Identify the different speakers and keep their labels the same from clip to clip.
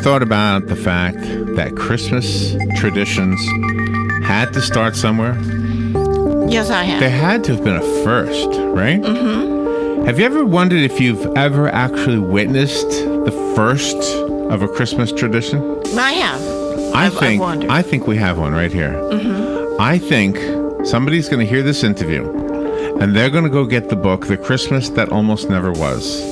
Speaker 1: thought about the fact that Christmas traditions had to start somewhere?
Speaker 2: Yes, I have.
Speaker 1: There had to have been a first, right? Mm-hmm. Have you ever wondered if you've ever actually witnessed the first of a Christmas tradition?
Speaker 2: I have.
Speaker 1: I think we have one right here. Mm-hmm. I think somebody's going to hear this interview, and they're going to go get the book, The Christmas That Almost Never Was.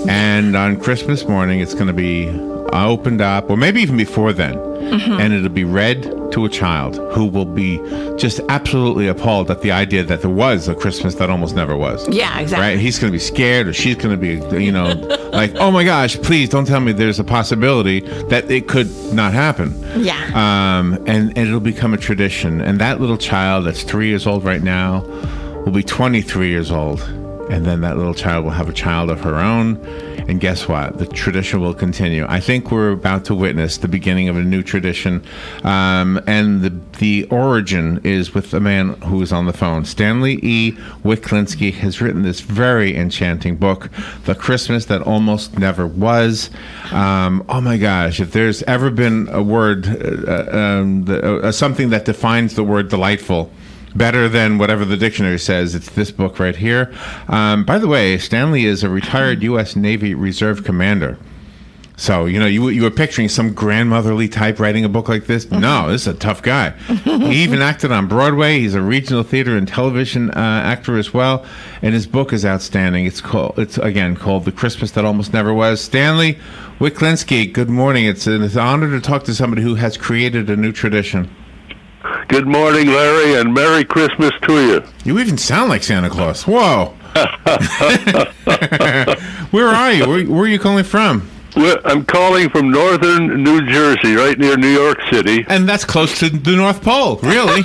Speaker 1: And on Christmas morning, it's going to be opened up, or maybe even before then, and it'll be read to a child who will be just absolutely appalled at the idea that there was a Christmas that almost never was.
Speaker 2: Yeah, exactly.
Speaker 1: Right? He's going to be scared, or she's going to be, like, oh my gosh, please don't tell me there's a possibility that it could not happen.
Speaker 2: Yeah.
Speaker 1: And it'll become a tradition. And that little child that's 3 years old right now will be 23 years old. And then that little child will have a child of her own. And guess what? The tradition will continue. I think we're about to witness the beginning of a new tradition. And the origin is with a man who is on the phone. Stanley E. Wiklinski has written this very enchanting book, The Christmas That Almost Never Was. Oh my gosh, if there's ever been a word, something that defines the word delightful, better than whatever the dictionary says, it's this book right here. By the way, Stanley is a retired U.S. Navy Reserve commander. So, you were picturing some grandmotherly type writing a book like this. No, this is a tough guy. He even acted on Broadway. He's a regional theater and television actor as well. And his book is outstanding. It's again called The Christmas That Almost Never Was. Stanley Wiklinski, good morning. It's an honor to talk to somebody who has created a new tradition.
Speaker 3: Good morning, Larry, and Merry Christmas to you.
Speaker 1: You even sound like Santa Claus. Whoa. Where are you? Where are you calling from?
Speaker 3: I'm calling from northern New Jersey, right near New York City.
Speaker 1: And that's close to the North Pole, really.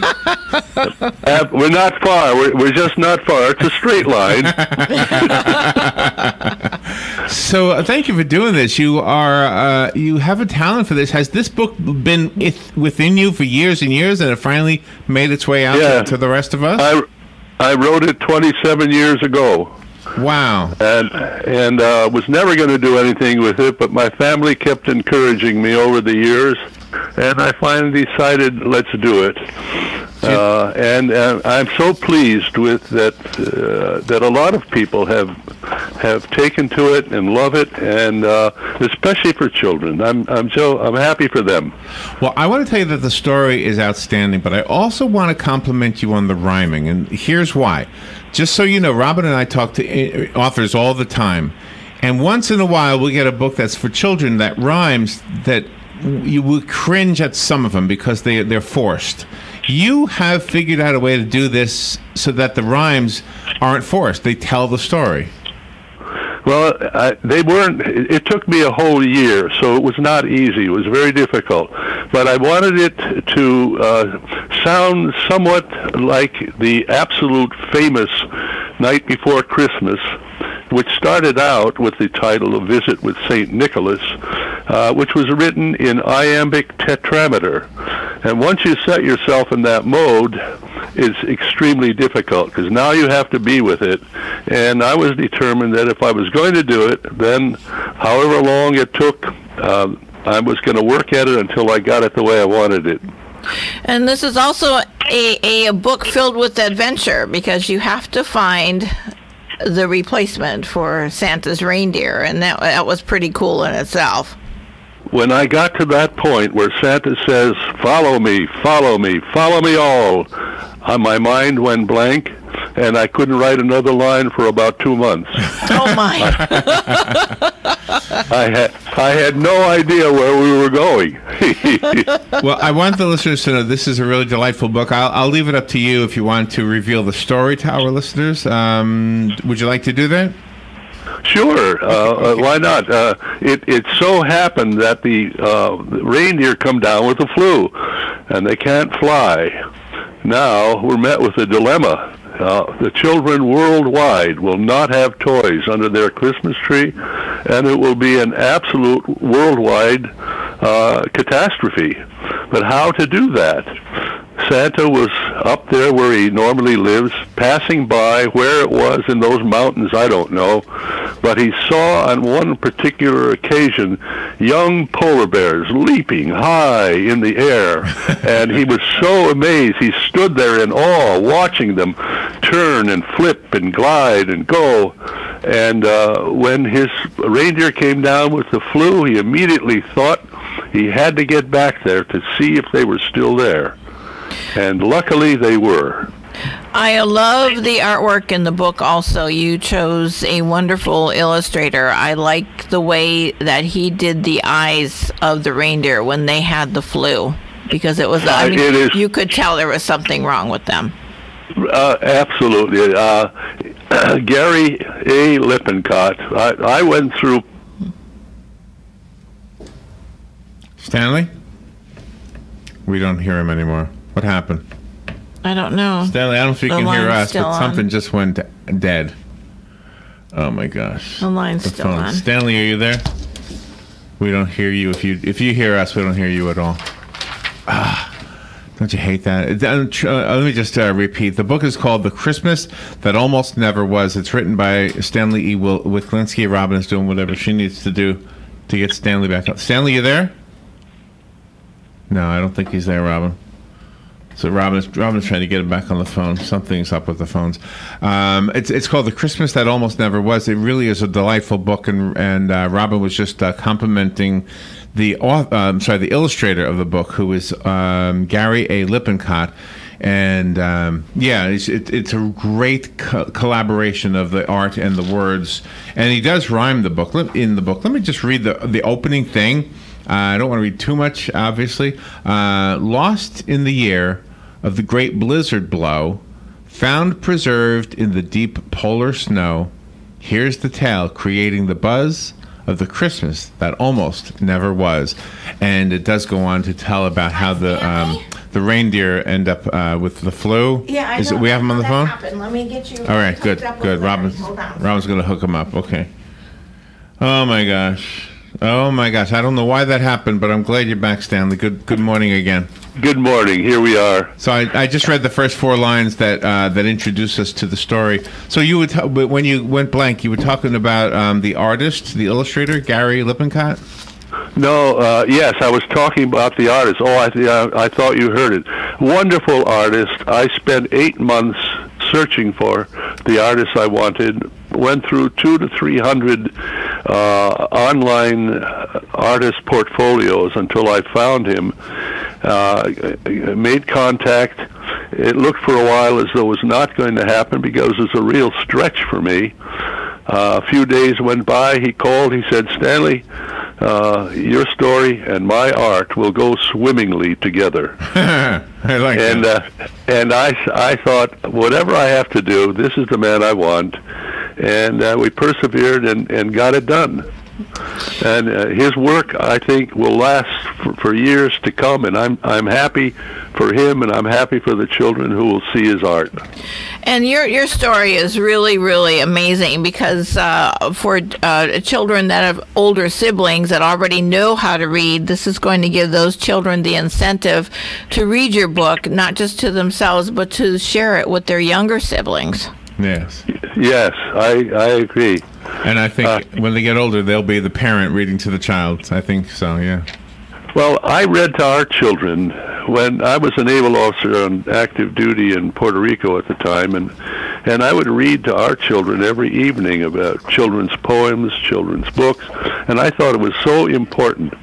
Speaker 3: We're not far. We're just not far. It's a straight line.
Speaker 1: So thank you for doing this. You have a talent for this. Has this book been within you for years and years, and it finally made its way out to the rest of us?
Speaker 3: I wrote it 27 years ago.
Speaker 1: Wow.
Speaker 3: And was never going to do anything with it, but my family kept encouraging me over the years, and I finally decided, let's do it. And I'm so pleased with that a lot of people have taken to it and love it, and especially for children. I'm happy for them.
Speaker 1: Well, I want to tell you that the story is outstanding, but I also want to compliment you on the rhyming, and here's why. Just so you know, Robin and I talk to authors all the time, and once in a while we'll get a book that's for children that rhymes that you will cringe at some of them because they're forced. You have figured out a way to do this so that the rhymes aren't forced. They tell the story.
Speaker 3: Well, they weren't. It took me a whole year, so it was not easy. It was very difficult. But I wanted it to sound somewhat like the absolute famous Night Before Christmas, which started out with the title of Visit with St. Nicholas, which was written in iambic tetrameter. And once you set yourself in that mode, it's extremely difficult, because now you have to be with it. And I was determined that if I was going to do it, then however long it took, I was going to work at it until I got it the way I wanted it.
Speaker 2: And this is also a book filled with adventure, because you have to find the replacement for Santa's reindeer, and that was pretty cool in itself.
Speaker 3: When I got to that point where Santa says, follow me, follow me, follow me all, my mind went blank, and I couldn't write another line for about 2 months.
Speaker 2: Oh, my.
Speaker 3: I had no idea where we were going.
Speaker 1: Well, I want the listeners to know this is a really delightful book. I'll leave it up to you if you want to reveal the story to our listeners. Would you like to do that?
Speaker 3: Sure. Why not? It so happened that the reindeer come down with the flu, and they can't fly. Now we're met with a dilemma. The children worldwide will not have toys under their Christmas tree, and it will be an absolute worldwide catastrophe. But how to do that? Santa was up there where he normally lives, passing by. Where it was in those mountains, I don't know. But he saw on one particular occasion young polar bears leaping high in the air. And he was so amazed. He stood there in awe, watching them turn and flip and glide and go. And when his reindeer came down with the flu, he immediately thought he had to get back there to see if they were still there. And luckily they were.
Speaker 2: I love the artwork in the book also. You chose a wonderful illustrator. I like the way that he did the eyes of the reindeer when they had the flu, because it was, I mean, you could tell there was something wrong with them.
Speaker 3: Absolutely. Gary A. Lippincott, I went through...
Speaker 1: Stanley? We don't hear him anymore. What happened?
Speaker 2: I don't know.
Speaker 1: Stanley, I don't know if you can hear us, but something just went dead. Oh my gosh.
Speaker 2: The line's still on.
Speaker 1: Stanley, are you there? We don't hear you. If you hear us, we don't hear you at all. Don't you hate that? Let me just repeat. The book is called The Christmas That Almost Never Was. It's written by Stanley E. Wiklinski. Robin is doing whatever she needs to do to get Stanley back up. Stanley, you there? No, I don't think he's there, Robin. So Robin's trying to get him back on the phone. Something's up with the phones. It's called The Christmas That Almost Never Was. It really is a delightful book, and Robin was just complimenting the illustrator of the book, who is Gary A. Lippincott. And yeah, it's a great collaboration of the art and the words. And he does rhyme the book. In the book, let me just read the opening thing. I don't want to read too much, obviously. Lost in the year of the great blizzard blow, found preserved in the deep polar snow, here's the tale creating the buzz of the Christmas that almost never was. And it does go on to tell about how the reindeer end up with the flu.
Speaker 2: Yeah, I know.
Speaker 1: We have him on the phone?
Speaker 2: Happened. Let me get you.
Speaker 1: All right, good. Robin's going to hook him up. Okay. Oh, my gosh. Oh my gosh! I don't know why that happened, but I'm glad you're back, Stanley. Good morning again.
Speaker 3: Good morning. Here we are.
Speaker 1: So I just read the first 4 lines that introduce us to the story. So you would, when you went blank, you were talking about the artist, the illustrator, Gary Lippincott.
Speaker 3: No, yes, I was talking about the artist. Oh, I thought you heard it. Wonderful artist. I spent 8 months searching for the artist I wanted. Went through 200 to 300 online artist portfolios until I found him. Made contact. It looked for a while as though it was not going to happen because it was a real stretch for me. A few days went by. He called. He said, Stanley, your story and my art will go swimmingly together.
Speaker 1: I like that.
Speaker 3: And I thought, whatever I have to do, this is the man I want. And we persevered and got it done. And his work, I think, will last for years to come. And I'm happy for him, and I'm happy for the children who will see his art.
Speaker 2: And your story is really, really amazing because for children that have older siblings that already know how to read, this is going to give those children the incentive to read your book, not just to themselves, but to share it with their younger siblings.
Speaker 1: Yes.
Speaker 3: Yes, I agree.
Speaker 1: And I think when they get older, they'll be the parent reading to the child. I think so, yeah.
Speaker 3: Well, I read to our children when I was a naval officer on active duty in Puerto Rico at the time, and I would read to our children every evening about children's poems, children's books, and I thought it was so important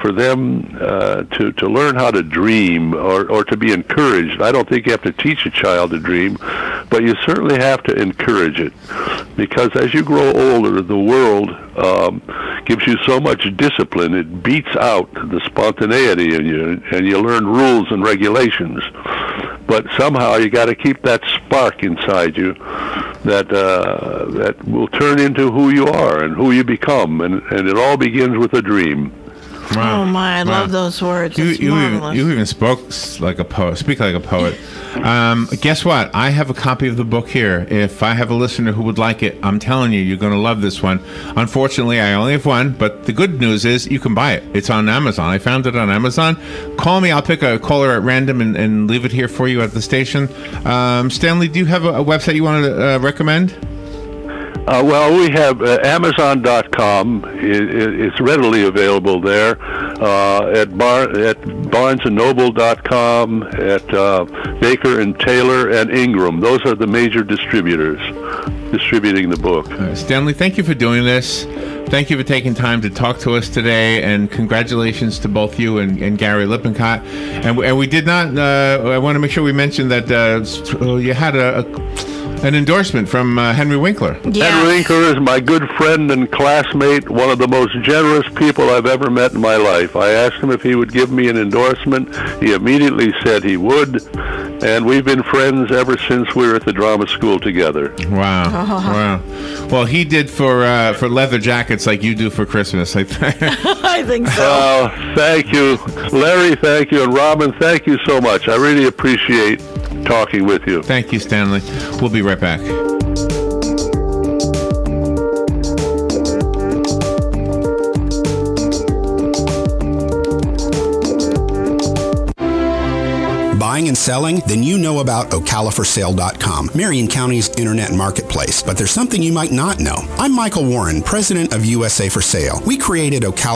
Speaker 3: for them to learn how to dream or to be encouraged. I don't think you have to teach a child to dream, but you certainly have to encourage it, because as you grow older, the world gives you so much discipline. It beats out the spontaneity in you, and you learn rules and regulations. But somehow you got to keep that spark inside you that will turn into who you are and who you become, and it all begins with a dream.
Speaker 1: Wow.
Speaker 2: Oh my, I
Speaker 1: Wow.
Speaker 2: love those words.
Speaker 1: You,
Speaker 2: It's
Speaker 1: you,
Speaker 2: marvelous.
Speaker 1: even, you even spoke like a poet. Speak like a poet. Guess what? I have a copy of the book here. If I have a listener who would like it, I'm telling you, you're going to love this one. Unfortunately, I only have one, but the good news is you can buy it. It's on Amazon. I found it on Amazon. Call me. I'll pick a caller at random and leave it here for you at the station. Stanley, do you have a website you want to recommend?
Speaker 3: Well, we have Amazon.com. It's readily available there. At BarnesandNoble.com, at Baker and Taylor and Ingram. Those are the major distributors distributing the book.
Speaker 1: Stanley, thank you for doing this. Thank you for taking time to talk to us today, and congratulations to both you and Gary Lippincott. And we did not. I want to make sure we mentioned that you had an endorsement from Henry Winkler.
Speaker 2: Yeah.
Speaker 3: Henry Winkler is my good friend and classmate, one of the most generous people I've ever met in my life. I asked him if he would give me an endorsement. He immediately said he would, and we've been friends ever since we were at the drama school together.
Speaker 1: Wow. Wow. Well, he did for leather jackets like you do for Christmas. I
Speaker 2: think so.
Speaker 3: Thank you. Larry, thank you. And Robin, thank you so much. I really appreciate talking with you.
Speaker 1: Thank you, Stanley. We'll be right back.
Speaker 4: Buying and selling? Then you know about OcalaForSale.com, Marion County's internet marketplace. But there's something you might not know. I'm Michael Warren, president of USA for Sale. We created Ocala